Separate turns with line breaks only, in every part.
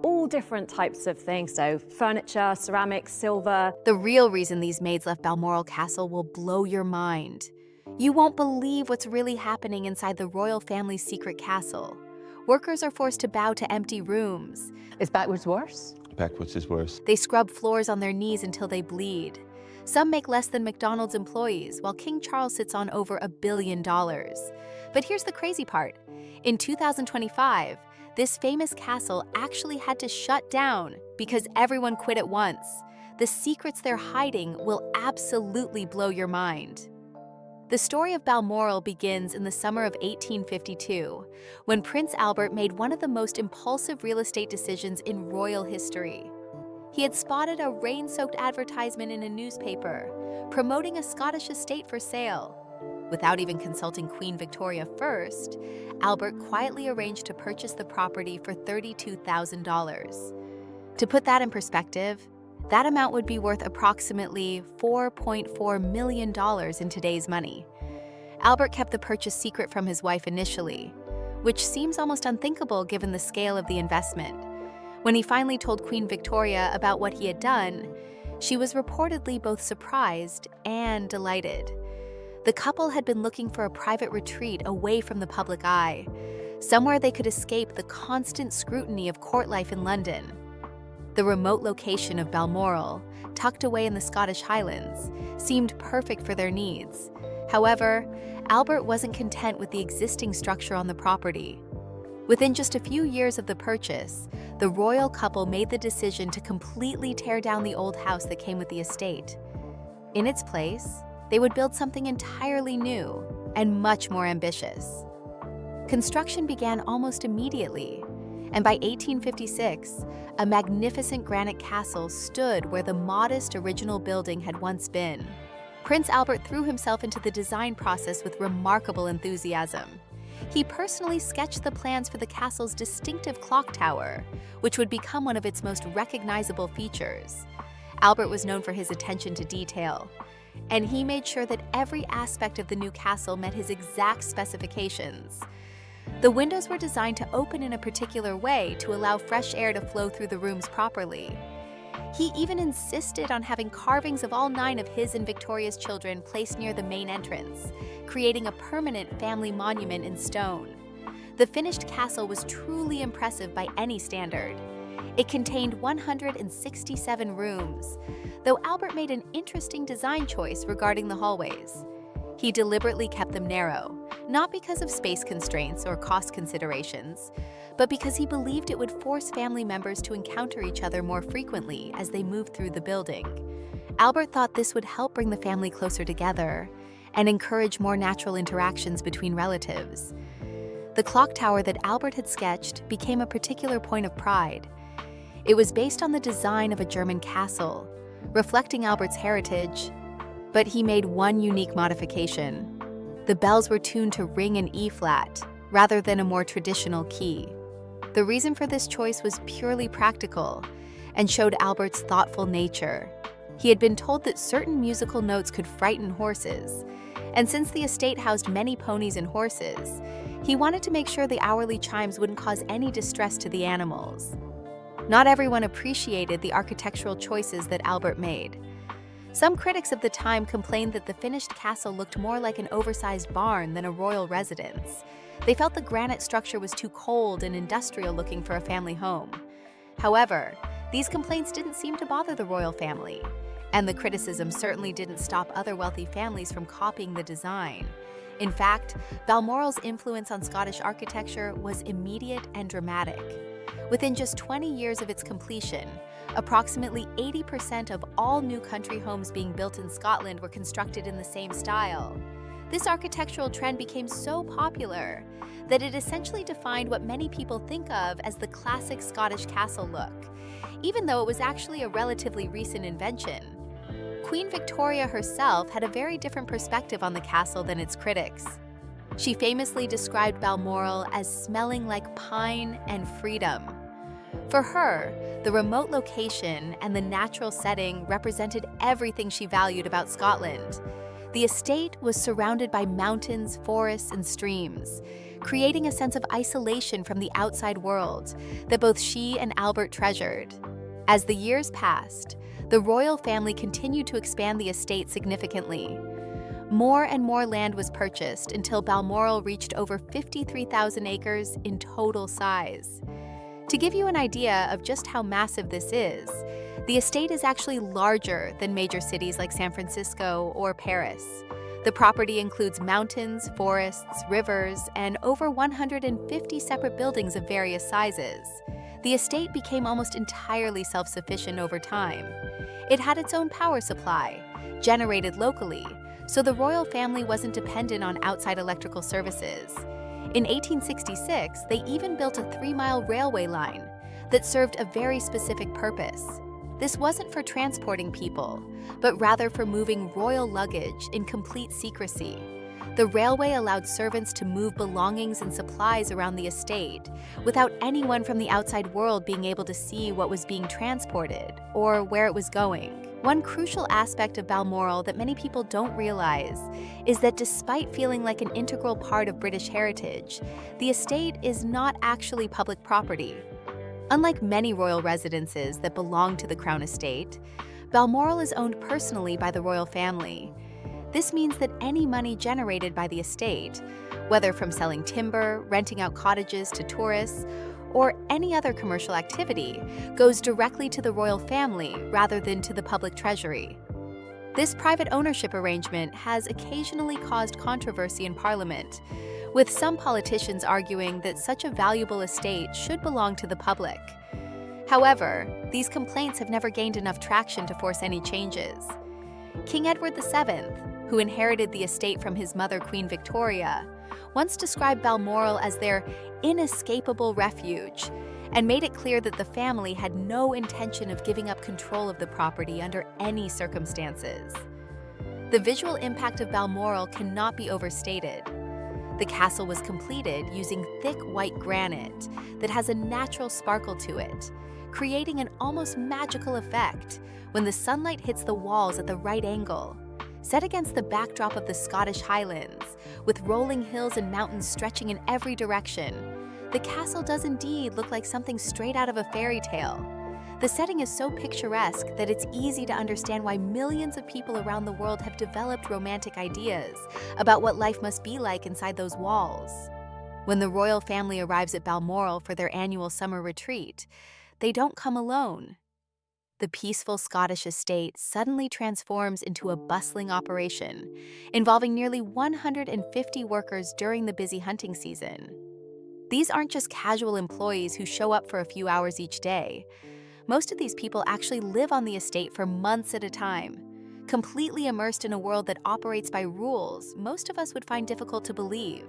All different types of things, so furniture, ceramics, silver.
The real reason these maids left Balmoral Castle will blow your mind. You won't believe what's really happening inside the royal family's secret castle. Workers are forced to bow to empty rooms.
Is backwards worse?
Backwards is worse.
They scrub floors on their knees until they bleed. Some make less than McDonald's employees, while King Charles sits on over $1 billion. But here's the crazy part. In 2025, this famous castle actually had to shut down because everyone quit at once. The secrets they're hiding will absolutely blow your mind. The story of Balmoral begins in the summer of 1852, when Prince Albert made one of the most impulsive real estate decisions in royal history. He had spotted a rain-soaked advertisement in a newspaper, promoting a Scottish estate for sale. Without even consulting Queen Victoria first, Albert quietly arranged to purchase the property for $32,000. To put that in perspective, that amount would be worth approximately $4.4 million in today's money. Albert kept the purchase secret from his wife initially, which seems almost unthinkable given the scale of the investment. When he finally told Queen Victoria about what he had done, she was reportedly both surprised and delighted. The couple had been looking for a private retreat away from the public eye, somewhere they could escape the constant scrutiny of court life in London. The remote location of Balmoral, tucked away in the Scottish Highlands, seemed perfect for their needs. However, Albert wasn't content with the existing structure on the property. Within just a few years of the purchase, the royal couple made the decision to completely tear down the old house that came with the estate. In its place, they would build something entirely new and much more ambitious. Construction began almost immediately, and by 1856, a magnificent granite castle stood where the modest original building had once been. Prince Albert threw himself into the design process with remarkable enthusiasm. He personally sketched the plans for the castle's distinctive clock tower, which would become one of its most recognizable features. Albert was known for his attention to detail, and he made sure that every aspect of the new castle met his exact specifications. The windows were designed to open in a particular way to allow fresh air to flow through the rooms properly. He even insisted on having carvings of all 9 of his and Victoria's children placed near the main entrance, creating a permanent family monument in stone. The finished castle was truly impressive by any standard. It contained 167 rooms, though Albert made an interesting design choice regarding the hallways. He deliberately kept them narrow, not because of space constraints or cost considerations, but because he believed it would force family members to encounter each other more frequently as they moved through the building. Albert thought this would help bring the family closer together and encourage more natural interactions between relatives. The clock tower that Albert had sketched became a particular point of pride. It was based on the design of a German castle, reflecting Albert's heritage, but he made one unique modification. The bells were tuned to ring and E-flat, rather than a more traditional key. The reason for this choice was purely practical and showed Albert's thoughtful nature. He had been told that certain musical notes could frighten horses, and since the estate housed many ponies and horses, he wanted to make sure the hourly chimes wouldn't cause any distress to the animals. Not everyone appreciated the architectural choices that Albert made. Some critics of the time complained that the finished castle looked more like an oversized barn than a royal residence. They felt the granite structure was too cold and industrial looking for a family home. However, these complaints didn't seem to bother the royal family, and the criticism certainly didn't stop other wealthy families from copying the design. In fact, Balmoral's influence on Scottish architecture was immediate and dramatic. Within just 20 years of its completion, approximately 80% of all new country homes being built in Scotland were constructed in the same style. This architectural trend became so popular that it essentially defined what many people think of as the classic Scottish castle look, even though it was actually a relatively recent invention. Queen Victoria herself had a very different perspective on the castle than its critics. She famously described Balmoral as smelling like pine and freedom. For her, the remote location and the natural setting represented everything she valued about Scotland. The estate was surrounded by mountains, forests, and streams, creating a sense of isolation from the outside world that both she and Albert treasured. As the years passed, the royal family continued to expand the estate significantly. More and more land was purchased until Balmoral reached over 53,000 acres in total size. To give you an idea of just how massive this is, the estate is actually larger than major cities like San Francisco or Paris. The property includes mountains, forests, rivers, and over 150 separate buildings of various sizes. The estate became almost entirely self-sufficient over time. It had its own power supply, generated locally, so the royal family wasn't dependent on outside electrical services. In 1866, they even built a 3-mile railway line that served a very specific purpose. This wasn't for transporting people, but rather for moving royal luggage in complete secrecy. The railway allowed servants to move belongings and supplies around the estate without anyone from the outside world being able to see what was being transported or where it was going. One crucial aspect of Balmoral that many people don't realize is that despite feeling like an integral part of British heritage, the estate is not actually public property. Unlike many royal residences that belong to the Crown Estate, Balmoral is owned personally by the royal family. This means that any money generated by the estate, whether from selling timber, renting out cottages to tourists, or any other commercial activity, goes directly to the royal family rather than to the public treasury. This private ownership arrangement has occasionally caused controversy in Parliament, with some politicians arguing that such a valuable estate should belong to the public. However, these complaints have never gained enough traction to force any changes. King Edward VII, who inherited the estate from his mother Queen Victoria, once described Balmoral as their inescapable refuge and made it clear that the family had no intention of giving up control of the property under any circumstances. The visual impact of Balmoral cannot be overstated. The castle was completed using thick white granite that has a natural sparkle to it, creating an almost magical effect when the sunlight hits the walls at the right angle. Set against the backdrop of the Scottish Highlands, with rolling hills and mountains stretching in every direction, the castle does indeed look like something straight out of a fairy tale. The setting is so picturesque that it's easy to understand why millions of people around the world have developed romantic ideas about what life must be like inside those walls. When the royal family arrives at Balmoral for their annual summer retreat, they don't come alone. The peaceful Scottish estate suddenly transforms into a bustling operation, involving nearly 150 workers during the busy hunting season. These aren't just casual employees who show up for a few hours each day. Most of these people actually live on the estate for months at a time, completely immersed in a world that operates by rules most of us would find difficult to believe.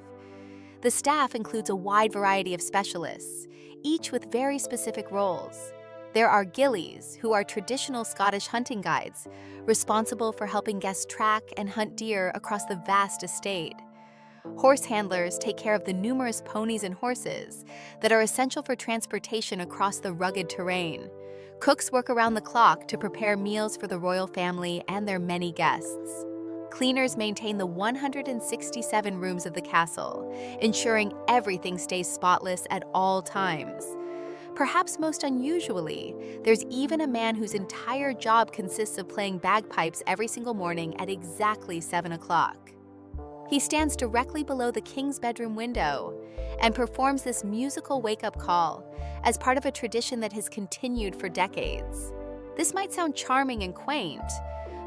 The staff includes a wide variety of specialists, each with very specific roles. There are gillies, who are traditional Scottish hunting guides, responsible for helping guests track and hunt deer across the vast estate. Horse handlers take care of the numerous ponies and horses that are essential for transportation across the rugged terrain. Cooks work around the clock to prepare meals for the royal family and their many guests. Cleaners maintain the 167 rooms of the castle, ensuring everything stays spotless at all times. Perhaps most unusually, there's even a man whose entire job consists of playing bagpipes every single morning at exactly 7 o'clock. He stands directly below the king's bedroom window and performs this musical wake-up call as part of a tradition that has continued for decades. This might sound charming and quaint,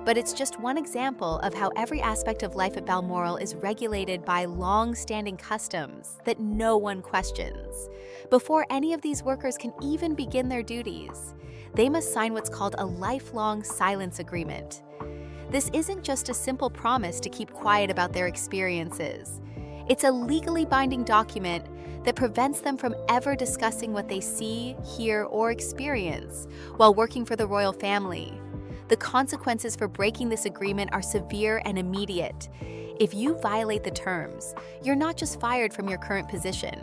but it's just one example of how every aspect of life at Balmoral is regulated by long-standing customs that no one questions. Before any of these workers can even begin their duties, they must sign what's called a lifelong silence agreement. This isn't just a simple promise to keep quiet about their experiences. It's a legally binding document that prevents them from ever discussing what they see, hear, or experience while working for the royal family. The consequences for breaking this agreement are severe and immediate. If you violate the terms, you're not just fired from your current position.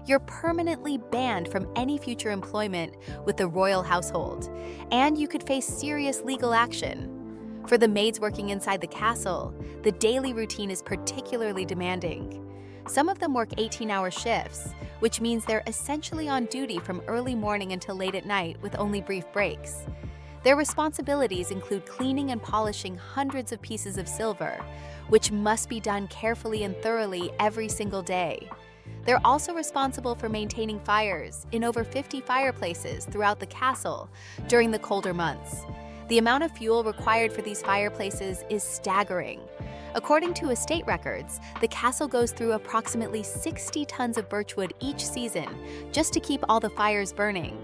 You're permanently banned from any future employment with the royal household, and you could face serious legal action. For the maids working inside the castle, the daily routine is particularly demanding. Some of them work 18-hour shifts, which means they're essentially on duty from early morning until late at night with only brief breaks. Their responsibilities include cleaning and polishing hundreds of pieces of silver, which must be done carefully and thoroughly every single day. They're also responsible for maintaining fires in over 50 fireplaces throughout the castle during the colder months. The amount of fuel required for these fireplaces is staggering. According to estate records, the castle goes through approximately 60 tons of birchwood each season just to keep all the fires burning.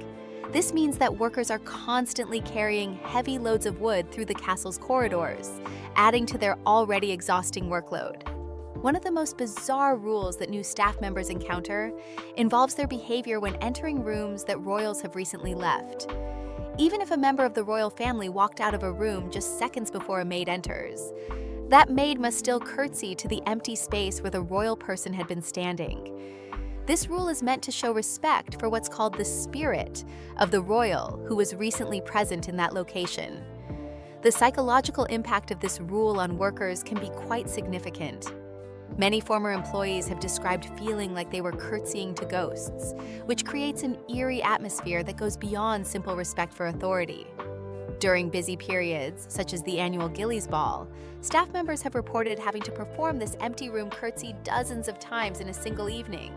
This means that workers are constantly carrying heavy loads of wood through the castle's corridors, adding to their already exhausting workload. One of the most bizarre rules that new staff members encounter involves their behavior when entering rooms that royals have recently left. Even if a member of the royal family walked out of a room just seconds before a maid enters, that maid must still curtsy to the empty space where the royal person had been standing. This rule is meant to show respect for what's called the spirit of the royal who was recently present in that location. The psychological impact of this rule on workers can be quite significant. Many former employees have described feeling like they were curtsying to ghosts, which creates an eerie atmosphere that goes beyond simple respect for authority. During busy periods, such as the annual Gillies Ball, staff members have reported having to perform this empty room curtsy dozens of times in a single evening.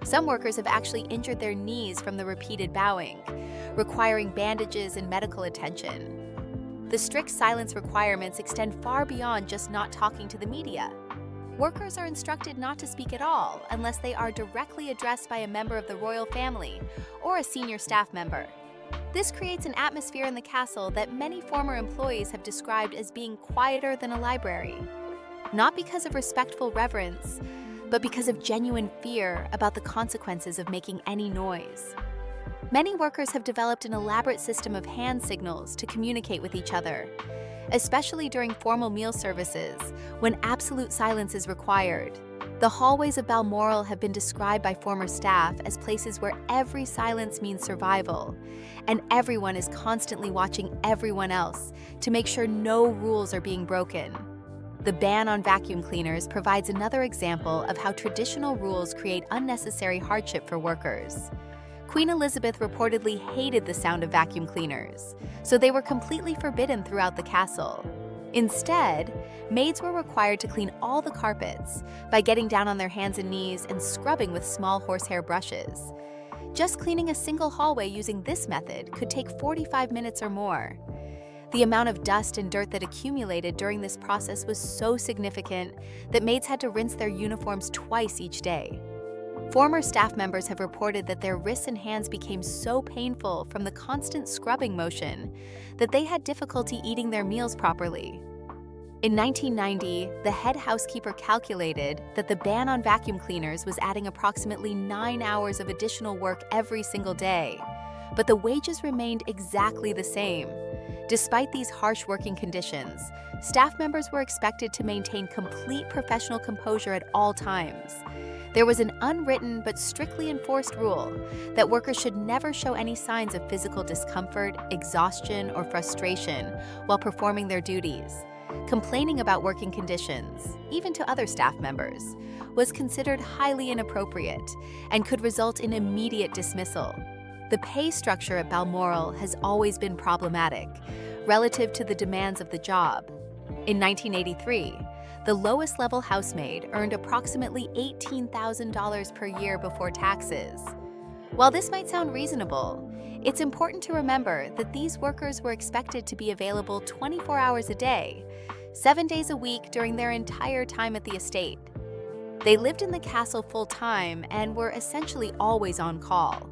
Some workers have actually injured their knees from the repeated bowing, requiring bandages and medical attention. The strict silence requirements extend far beyond just not talking to the media. Workers are instructed not to speak at all unless they are directly addressed by a member of the royal family or a senior staff member. This creates an atmosphere in the castle that many former employees have described as being quieter than a library. Not because of respectful reverence, but because of genuine fear about the consequences of making any noise. Many workers have developed an elaborate system of hand signals to communicate with each other, especially during formal meal services, when absolute silence is required. The hallways of Balmoral have been described by former staff as places where every silence means survival, and everyone is constantly watching everyone else to make sure no rules are being broken. The ban on vacuum cleaners provides another example of how traditional rules create unnecessary hardship for workers. Queen Elizabeth reportedly hated the sound of vacuum cleaners, so they were completely forbidden throughout the castle. Instead, maids were required to clean all the carpets by getting down on their hands and knees and scrubbing with small horsehair brushes. Just cleaning a single hallway using this method could take 45 minutes or more. The amount of dust and dirt that accumulated during this process was so significant that maids had to rinse their uniforms twice each day. Former staff members have reported that their wrists and hands became so painful from the constant scrubbing motion that they had difficulty eating their meals properly. In 1990, the head housekeeper calculated that the ban on vacuum cleaners was adding approximately 9 hours of additional work every single day, but the wages remained exactly the same. Despite these harsh working conditions, staff members were expected to maintain complete professional composure at all times. There was an unwritten but strictly enforced rule that workers should never show any signs of physical discomfort, exhaustion, or frustration while performing their duties. Complaining about working conditions, even to other staff members, was considered highly inappropriate and could result in immediate dismissal. The pay structure at Balmoral has always been problematic relative to the demands of the job. In 1983, the lowest level housemaid earned approximately $18,000 per year before taxes. While this might sound reasonable, it's important to remember that these workers were expected to be available 24 hours a day, 7 days a week during their entire time at the estate. They lived in the castle full-time and were essentially always on call.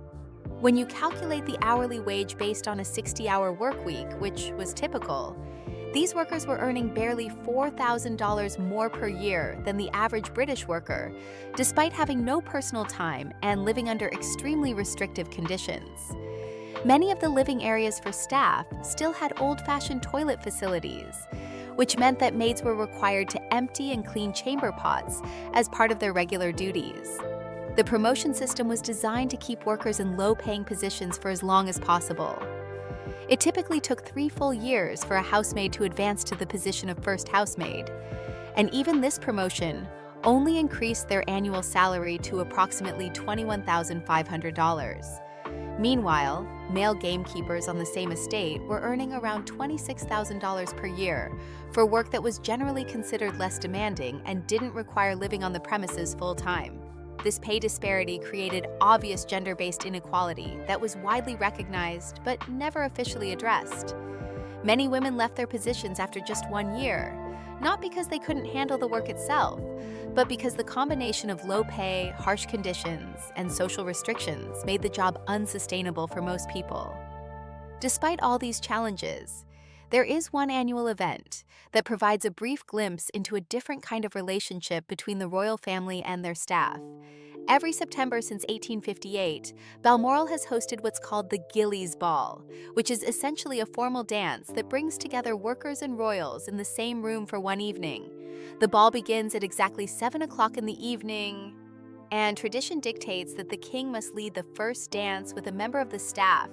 When you calculate the hourly wage based on a 60-hour work week, which was typical, these workers were earning barely $4,000 more per year than the average British worker, despite having no personal time and living under extremely restrictive conditions. Many of the living areas for staff still had old-fashioned toilet facilities, which meant that maids were required to empty and clean chamber pots as part of their regular duties. The promotion system was designed to keep workers in low-paying positions for as long as possible. It typically took 3 full years for a housemaid to advance to the position of first housemaid, and even this promotion only increased their annual salary to approximately $21,500. Meanwhile, male gamekeepers on the same estate were earning around $26,000 per year for work that was generally considered less demanding and didn't require living on the premises full-time. This pay disparity created obvious gender-based inequality that was widely recognized but never officially addressed. Many women left their positions after just 1 year, not because they couldn't handle the work itself, but because the combination of low pay, harsh conditions, and social restrictions made the job unsustainable for most people. Despite all these challenges, there is one annual event that provides a brief glimpse into a different kind of relationship between the royal family and their staff. Every September since 1858, Balmoral has hosted what's called the Gillies Ball, which is essentially a formal dance that brings together workers and royals in the same room for one evening. The ball begins at exactly 7 o'clock in the evening, and tradition dictates that the king must lead the first dance with a member of the staff,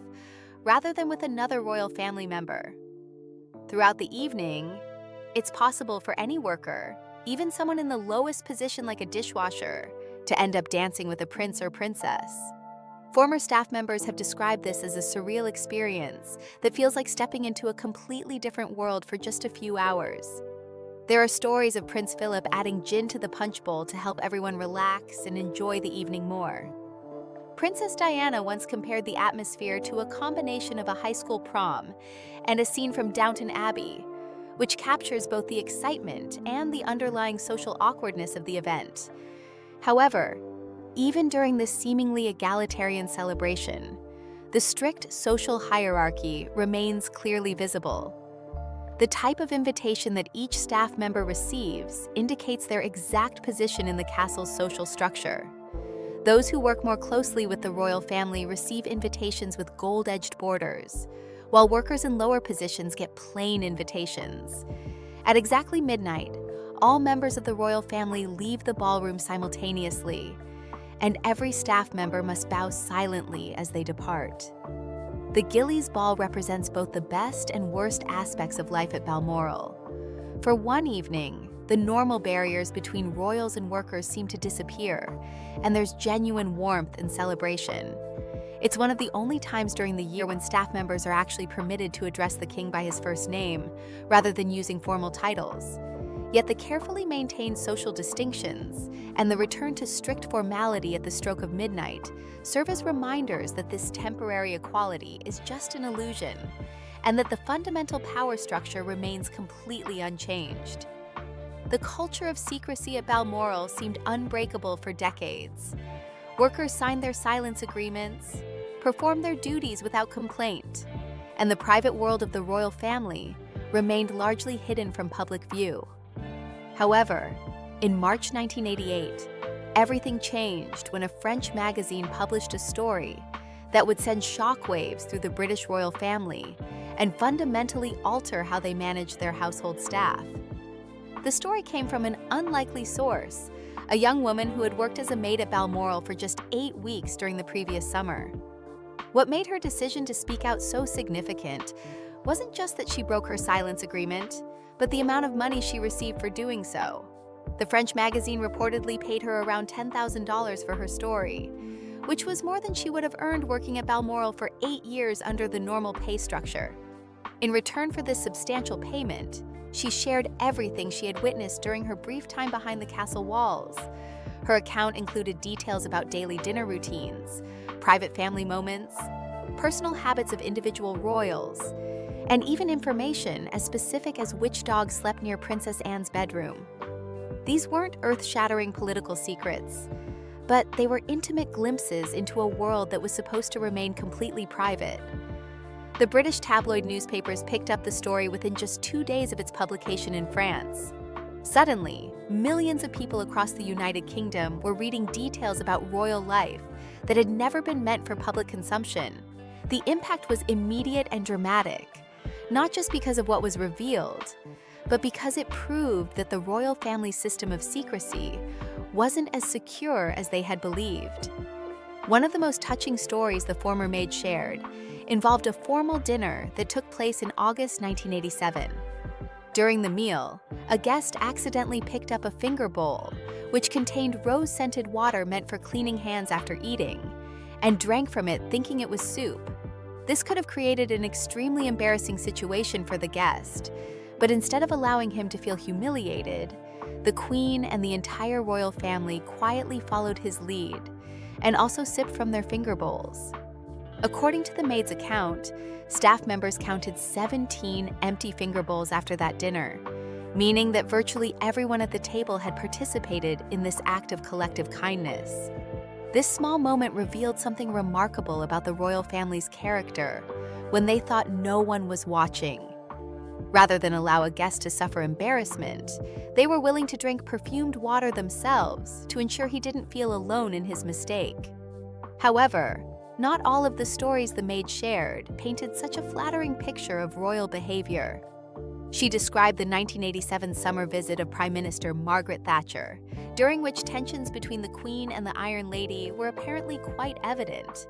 rather than with another royal family member. Throughout the evening, it's possible for any worker, even someone in the lowest position like a dishwasher, to end up dancing with a prince or princess. Former staff members have described this as a surreal experience that feels like stepping into a completely different world for just a few hours. There are stories of Prince Philip adding gin to the punch bowl to help everyone relax and enjoy the evening more. Princess Diana once compared the atmosphere to a combination of a high school prom and a scene from Downton Abbey, which captures both the excitement and the underlying social awkwardness of the event. However, even during this seemingly egalitarian celebration, the strict social hierarchy remains clearly visible. The type of invitation that each staff member receives indicates their exact position in the castle's social structure. Those who work more closely with the royal family receive invitations with gold-edged borders, while workers in lower positions get plain invitations. At exactly midnight, all members of the royal family leave the ballroom simultaneously, and every staff member must bow silently as they depart. The Gillies Ball represents both the best and worst aspects of life at Balmoral. For one evening, the normal barriers between royals and workers seem to disappear, and there's genuine warmth and celebration. It's one of the only times during the year when staff members are actually permitted to address the king by his first name, rather than using formal titles. Yet the carefully maintained social distinctions and the return to strict formality at the stroke of midnight serve as reminders that this temporary equality is just an illusion, and that the fundamental power structure remains completely unchanged. The culture of secrecy at Balmoral seemed unbreakable for decades. Workers signed their silence agreements, performed their duties without complaint, and the private world of the royal family remained largely hidden from public view. However, in March 1988, everything changed when a French magazine published a story that would send shockwaves through the British royal family and fundamentally alter how they managed their household staff. The story came from an unlikely source, a young woman who had worked as a maid at Balmoral for just 8 weeks during the previous summer. What made her decision to speak out so significant wasn't just that she broke her silence agreement, but the amount of money she received for doing so. The French magazine reportedly paid her around $10,000 for her story, which was more than she would have earned working at Balmoral for 8 years under the normal pay structure. In return for this substantial payment, she shared everything she had witnessed during her brief time behind the castle walls. Her account included details about daily dinner routines, private family moments, personal habits of individual royals, and even information as specific as which dog slept near Princess Anne's bedroom. These weren't earth-shattering political secrets, but they were intimate glimpses into a world that was supposed to remain completely private. The British tabloid newspapers picked up the story within just 2 days of its publication in France. Suddenly, millions of people across the United Kingdom were reading details about royal life that had never been meant for public consumption. The impact was immediate and dramatic, not just because of what was revealed, but because it proved that the royal family system of secrecy wasn't as secure as they had believed. One of the most touching stories the former maid shared involved a formal dinner that took place in August 1987. During the meal, a guest accidentally picked up a finger bowl, which contained rose-scented water meant for cleaning hands after eating, and drank from it thinking it was soup. This could have created an extremely embarrassing situation for the guest, but instead of allowing him to feel humiliated, the Queen and the entire royal family quietly followed his lead and also sipped from their finger bowls. According to the Maids' account, staff members counted 17 empty finger bowls after that dinner, meaning that virtually everyone at the table had participated in this act of collective kindness. This small moment revealed something remarkable about the royal family's character when they thought no one was watching. Rather than allow a guest to suffer embarrassment, they were willing to drink perfumed water themselves to ensure he didn't feel alone in his mistake. However, not all of the stories the maid shared painted such a flattering picture of royal behavior. She described the 1987 summer visit of Prime Minister Margaret Thatcher, during which tensions between the Queen and the Iron Lady were apparently quite evident.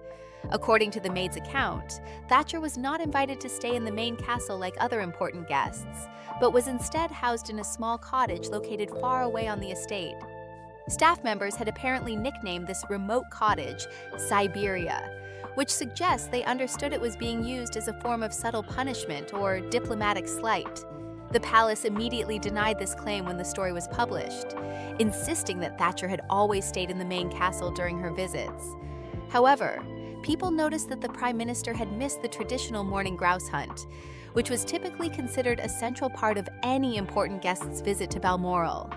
According to the maid's account, Thatcher was not invited to stay in the main castle like other important guests, but was instead housed in a small cottage located far away on the estate. Staff members had apparently nicknamed this remote cottage Siberia, which suggests they understood it was being used as a form of subtle punishment or diplomatic slight. The palace immediately denied this claim when the story was published, insisting that Thatcher had always stayed in the main castle during her visits. However, people noticed that the Prime Minister had missed the traditional morning grouse hunt, which was typically considered a central part of any important guest's visit to Balmoral.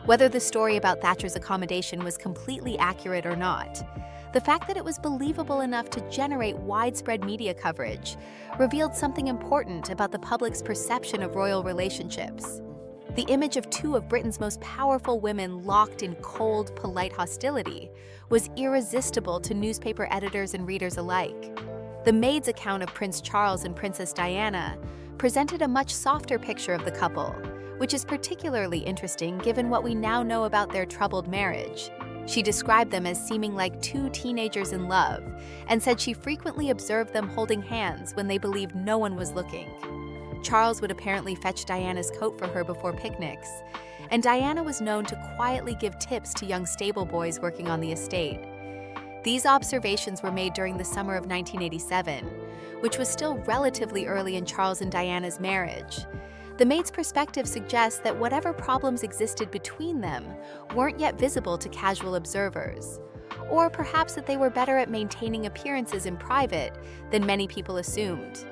Whether the story about Thatcher's accommodation was completely accurate or not, the fact that it was believable enough to generate widespread media coverage revealed something important about the public's perception of royal relationships. The image of two of Britain's most powerful women locked in cold, polite hostility was irresistible to newspaper editors and readers alike. The Maid's account of Prince Charles and Princess Diana presented a much softer picture of the couple, which is particularly interesting given what we now know about their troubled marriage. She described them as seeming like two teenagers in love, and said she frequently observed them holding hands when they believed no one was looking. Charles would apparently fetch Diana's coat for her before picnics, and Diana was known to quietly give tips to young stable boys working on the estate. These observations were made during the summer of 1987, which was still relatively early in Charles and Diana's marriage. The maid's perspective suggests that whatever problems existed between them weren't yet visible to casual observers, or perhaps that they were better at maintaining appearances in private than many people assumed.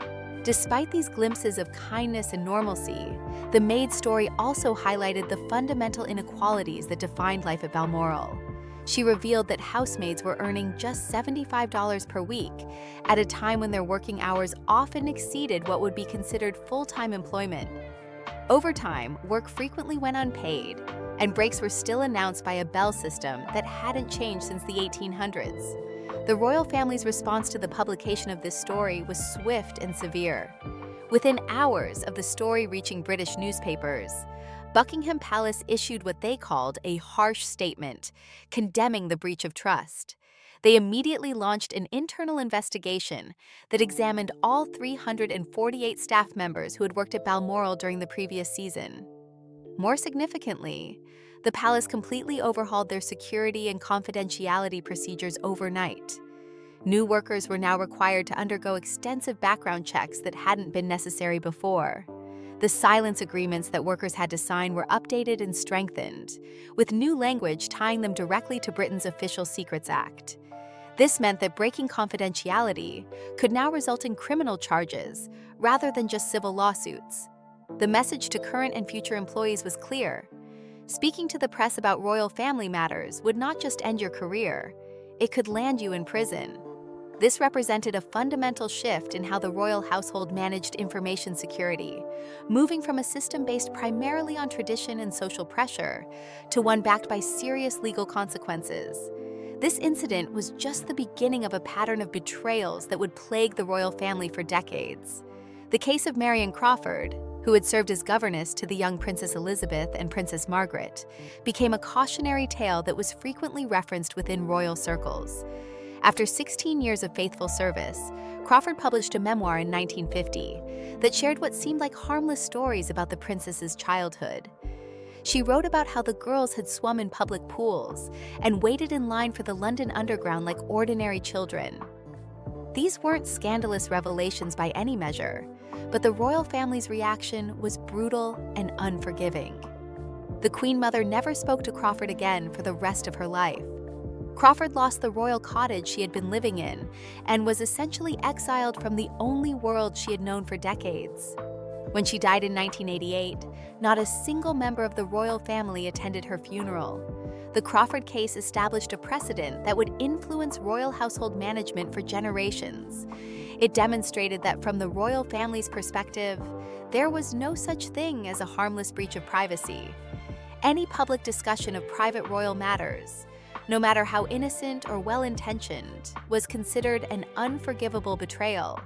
Despite these glimpses of kindness and normalcy, the maid's story also highlighted the fundamental inequalities that defined life at Balmoral. She revealed that housemaids were earning just $75 per week, at a time when their working hours often exceeded what would be considered full-time employment. Overtime, work frequently went unpaid, and breaks were still announced by a bell system that hadn't changed since the 1800s. The royal family's response to the publication of this story was swift and severe. Within hours of the story reaching British newspapers, Buckingham Palace issued what they called a harsh statement, condemning the breach of trust. They immediately launched an internal investigation that examined all 348 staff members who had worked at Balmoral during the previous season. More significantly, the palace completely overhauled their security and confidentiality procedures overnight. New workers were now required to undergo extensive background checks that hadn't been necessary before. The silence agreements that workers had to sign were updated and strengthened, with new language tying them directly to Britain's Official Secrets Act. This meant that breaking confidentiality could now result in criminal charges rather than just civil lawsuits. The message to current and future employees was clear. Speaking to the press about royal family matters would not just end your career, it could land you in prison. This represented a fundamental shift in how the royal household managed information security, moving from a system based primarily on tradition and social pressure to one backed by serious legal consequences. This incident was just the beginning of a pattern of betrayals that would plague the royal family for decades. The case of Marion Crawford, who had served as governess to the young Princess Elizabeth and Princess Margaret, became a cautionary tale that was frequently referenced within royal circles. After 16 years of faithful service, Crawford published a memoir in 1950 that shared what seemed like harmless stories about the princess's childhood. She wrote about how the girls had swum in public pools and waited in line for the London Underground like ordinary children. These weren't scandalous revelations by any measure, but the royal family's reaction was brutal and unforgiving. The Queen Mother never spoke to Crawford again for the rest of her life. Crawford lost the royal cottage she had been living in and was essentially exiled from the only world she had known for decades. When she died in 1988, not a single member of the royal family attended her funeral. The Crawford case established a precedent that would influence royal household management for generations. It demonstrated that from the royal family's perspective, there was no such thing as a harmless breach of privacy. Any public discussion of private royal matters, no matter how innocent or well-intentioned, was considered an unforgivable betrayal.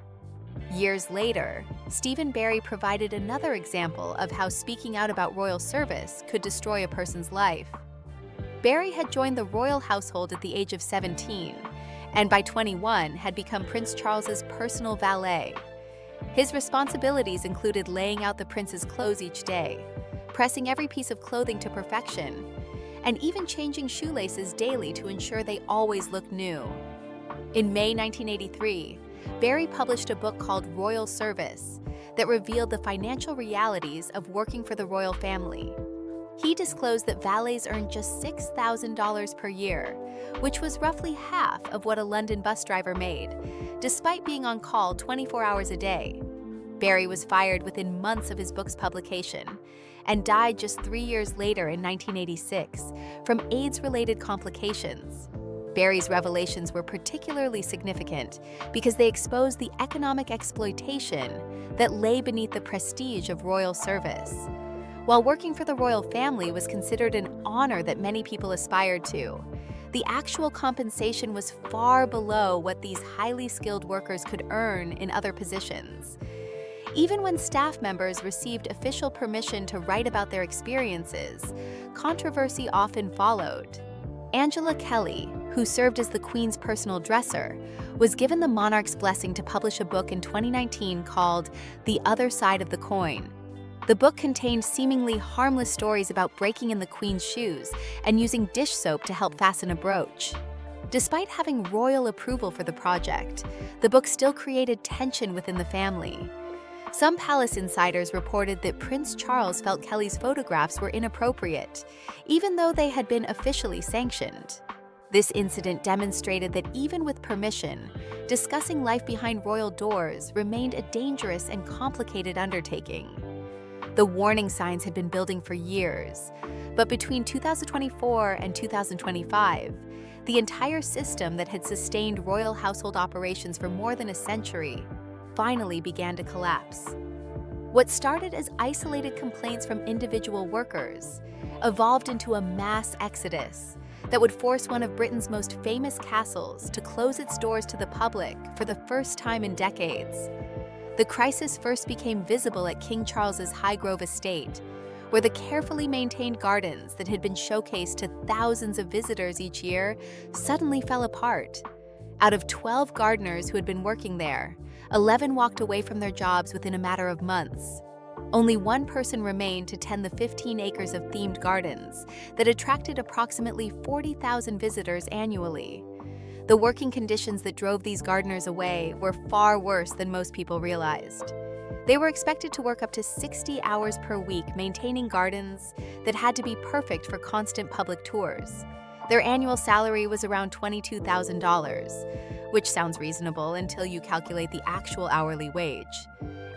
Years later, Stephen Barry provided another example of how speaking out about royal service could destroy a person's life. Barry had joined the royal household at the age of 17, and by 21 had become Prince Charles's personal valet. His responsibilities included laying out the prince's clothes each day, pressing every piece of clothing to perfection, and even changing shoelaces daily to ensure they always looked new. In May 1983, Barry published a book called Royal Service that revealed the financial realities of working for the royal family. He disclosed that valets earned just $6,000 per year, which was roughly half of what a London bus driver made, despite being on call 24 hours a day. Barry was fired within months of his book's publication and died just 3 years later in 1986 from AIDS-related complications. Barry's revelations were particularly significant because they exposed the economic exploitation that lay beneath the prestige of royal service. While working for the royal family was considered an honor that many people aspired to, the actual compensation was far below what these highly skilled workers could earn in other positions. Even when staff members received official permission to write about their experiences, controversy often followed. Angela Kelly, who served as the Queen's personal dresser, was given the monarch's blessing to publish a book in 2019 called The Other Side of the Coin. The book contained seemingly harmless stories about breaking in the Queen's shoes and using dish soap to help fasten a brooch. Despite having royal approval for the project, the book still created tension within the family. Some palace insiders reported that Prince Charles felt Kelly's photographs were inappropriate, even though they had been officially sanctioned. This incident demonstrated that even with permission, discussing life behind royal doors remained a dangerous and complicated undertaking. The warning signs had been building for years, but between 2024 and 2025, the entire system that had sustained royal household operations for more than a century finally began to collapse. What started as isolated complaints from individual workers evolved into a mass exodus that would force one of Britain's most famous castles to close its doors to the public for the first time in decades. The crisis first became visible at King Charles's Highgrove estate, where the carefully maintained gardens that had been showcased to thousands of visitors each year suddenly fell apart. Out of 12 gardeners who had been working there, 11 walked away from their jobs within a matter of months. Only one person remained to tend the 15 acres of themed gardens that attracted approximately 40,000 visitors annually. The working conditions that drove these gardeners away were far worse than most people realized. They were expected to work up to 60 hours per week maintaining gardens that had to be perfect for constant public tours. Their annual salary was around $22,000, which sounds reasonable until you calculate the actual hourly wage.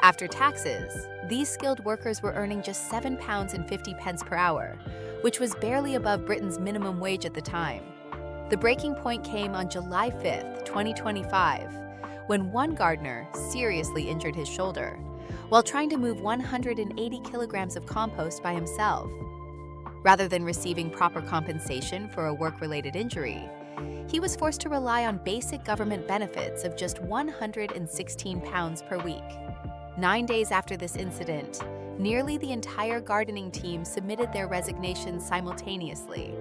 After taxes, these skilled workers were earning just £7.50 per hour, which was barely above Britain's minimum wage at the time. The breaking point came on July 5, 2025, when one gardener seriously injured his shoulder while trying to move 180 kilograms of compost by himself. Rather than receiving proper compensation for a work-related injury, he was forced to rely on basic government benefits of just £116 per week. 9 days after this incident, nearly the entire gardening team submitted their resignations simultaneously.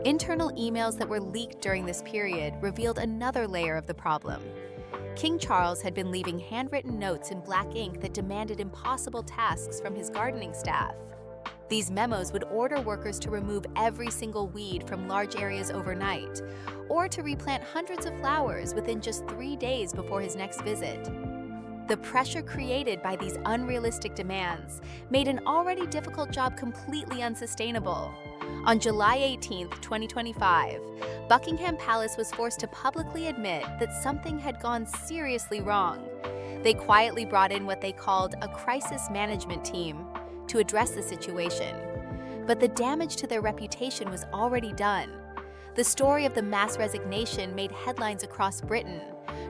Internal emails that were leaked during this period revealed another layer of the problem. King Charles had been leaving handwritten notes in black ink that demanded impossible tasks from his gardening staff. These memos would order workers to remove every single weed from large areas overnight, or to replant hundreds of flowers within just 3 days before his next visit. The pressure created by these unrealistic demands made an already difficult job completely unsustainable. On July 18, 2025, Buckingham Palace was forced to publicly admit that something had gone seriously wrong. They quietly brought in what they called a crisis management team to address the situation. But the damage to their reputation was already done. The story of the mass resignation made headlines across Britain,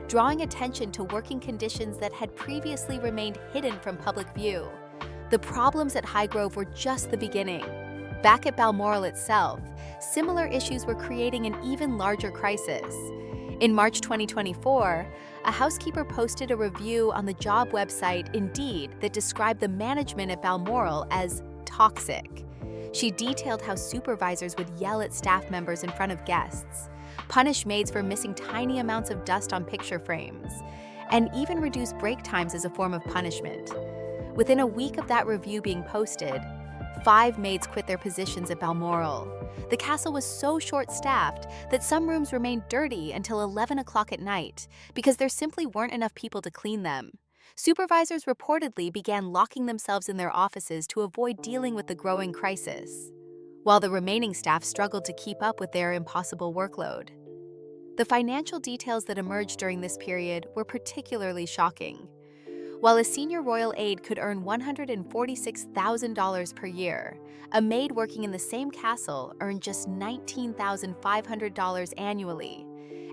drawing attention to working conditions that had previously remained hidden from public view. The problems at Highgrove were just the beginning. Back at Balmoral itself, similar issues were creating an even larger crisis. In March 2024, a housekeeper posted a review on the job website Indeed that described the management at Balmoral as toxic. She detailed how supervisors would yell at staff members in front of guests, punish maids for missing tiny amounts of dust on picture frames, and even reduce break times as a form of punishment. Within a week of that review being posted, 5 maids quit their positions at Balmoral. The castle was so short-staffed that some rooms remained dirty until 11 o'clock at night because there simply weren't enough people to clean them. Supervisors reportedly began locking themselves in their offices to avoid dealing with the growing crisis, while the remaining staff struggled to keep up with their impossible workload. The financial details that emerged during this period were particularly shocking. While a senior royal aide could earn $146,000 per year, a maid working in the same castle earned just $19,500 annually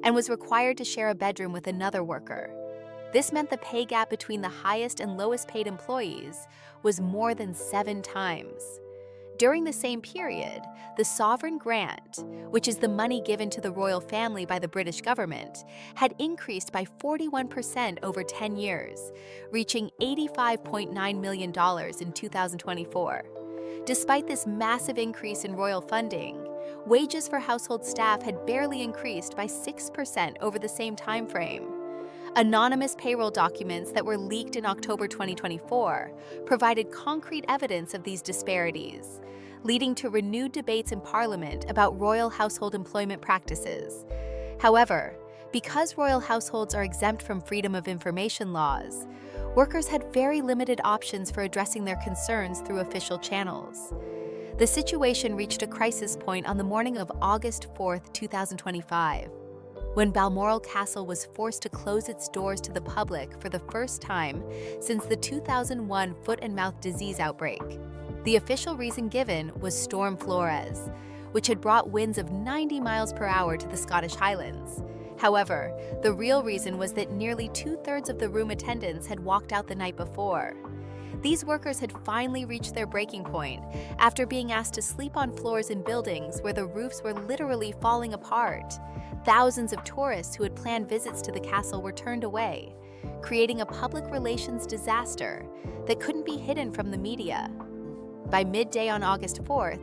and was required to share a bedroom with another worker. This meant the pay gap between the highest and lowest paid employees was more than 7 times. During the same period, the sovereign grant, which is the money given to the royal family by the British government, had increased by 41% over 10 years, reaching $85.9 million in 2024. Despite this massive increase in royal funding, wages for household staff had barely increased by 6% over the same time frame. Anonymous payroll documents that were leaked in October 2024 provided concrete evidence of these disparities, leading to renewed debates in Parliament about royal household employment practices. However, because royal households are exempt from freedom of information laws, workers had very limited options for addressing their concerns through official channels. The situation reached a crisis point on the morning of August 4, 2025. When Balmoral Castle was forced to close its doors to the public for the first time since the 2001 foot and mouth disease outbreak. The official reason given was Storm Flores, which had brought winds of 90 miles per hour to the Scottish Highlands. However, the real reason was that nearly 2/3 of the room attendants had walked out the night before. These workers had finally reached their breaking point after being asked to sleep on floors in buildings where the roofs were literally falling apart. Thousands of tourists who had planned visits to the castle were turned away, creating a public relations disaster that couldn't be hidden from the media. By midday on August 4th,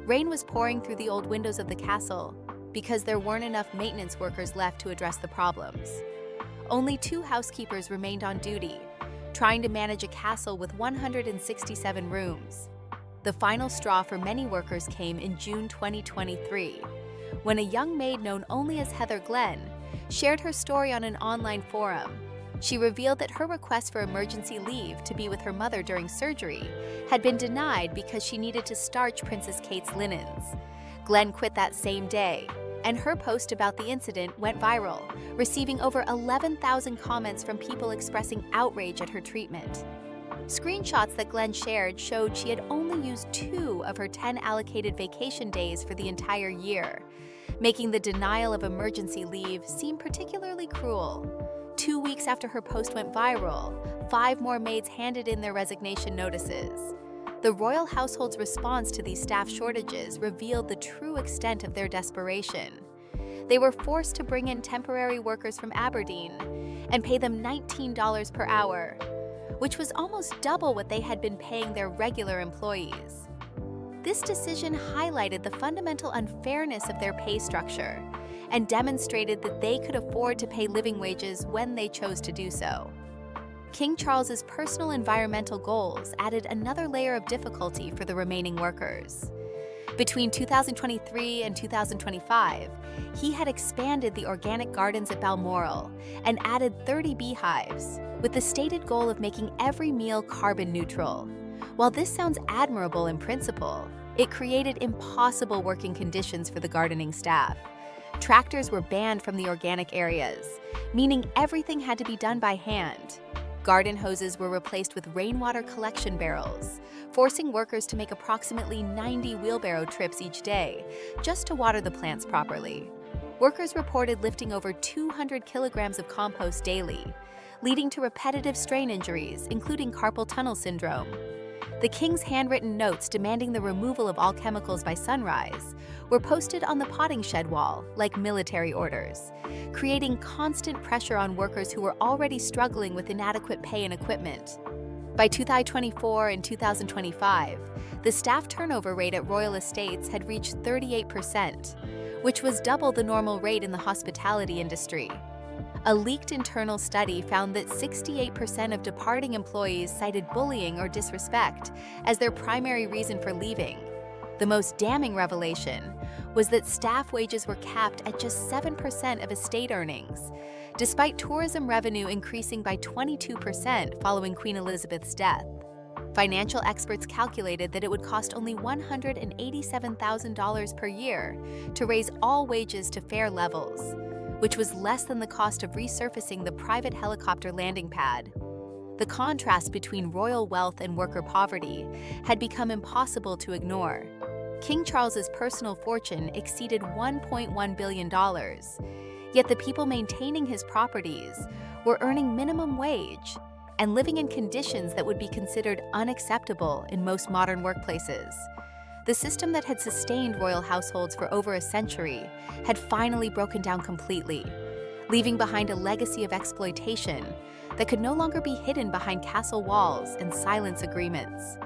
rain was pouring through the old windows of the castle because there weren't enough maintenance workers left to address the problems. Only 2 housekeepers remained on duty, trying to manage a castle with 167 rooms. The final straw for many workers came in June 2023, when a young maid known only as Heather Glenn shared her story on an online forum. She revealed that her request for emergency leave to be with her mother during surgery had been denied because she needed to starch Princess Kate's linens. Glenn quit that same day, and her post about the incident went viral, receiving over 11,000 comments from people expressing outrage at her treatment. Screenshots that Glenn shared showed she had only used 2 of her 10 allocated vacation days for the entire year, making the denial of emergency leave seem particularly cruel. 2 weeks after her post went viral, 5 more maids handed in their resignation notices. The royal household's response to these staff shortages revealed the true extent of their desperation. They were forced to bring in temporary workers from Aberdeen and pay them $19 per hour, which was almost double what they had been paying their regular employees. This decision highlighted the fundamental unfairness of their pay structure and demonstrated that they could afford to pay living wages when they chose to do so. King Charles's personal environmental goals added another layer of difficulty for the remaining workers. Between 2023 and 2025, he had expanded the organic gardens at Balmoral and added 30 beehives, with the stated goal of making every meal carbon neutral. While this sounds admirable in principle, it created impossible working conditions for the gardening staff. Tractors were banned from the organic areas, meaning everything had to be done by hand. Garden hoses were replaced with rainwater collection barrels, forcing workers to make approximately 90 wheelbarrow trips each day just to water the plants properly. Workers reported lifting over 200 kilograms of compost daily, leading to repetitive strain injuries, including carpal tunnel syndrome. The king's handwritten notes demanding the removal of all chemicals by sunrise were posted on the potting shed wall like military orders, creating constant pressure on workers who were already struggling with inadequate pay and equipment. By 2024 and 2025, the staff turnover rate at Royal Estates had reached 38%, which was double the normal rate in the hospitality industry. A leaked internal study found that 68% of departing employees cited bullying or disrespect as their primary reason for leaving. The most damning revelation was that staff wages were capped at just 7% of estate earnings, despite tourism revenue increasing by 22% following Queen Elizabeth's death. Financial experts calculated that it would cost only $187,000 per year to raise all wages to fair levels, which was less than the cost of resurfacing the private helicopter landing pad. The contrast between royal wealth and worker poverty had become impossible to ignore. King Charles's personal fortune exceeded $1.1 billion, yet the people maintaining his properties were earning minimum wage and living in conditions that would be considered unacceptable in most modern workplaces. The system that had sustained royal households for over a century had finally broken down completely, leaving behind a legacy of exploitation that could no longer be hidden behind castle walls and silence agreements.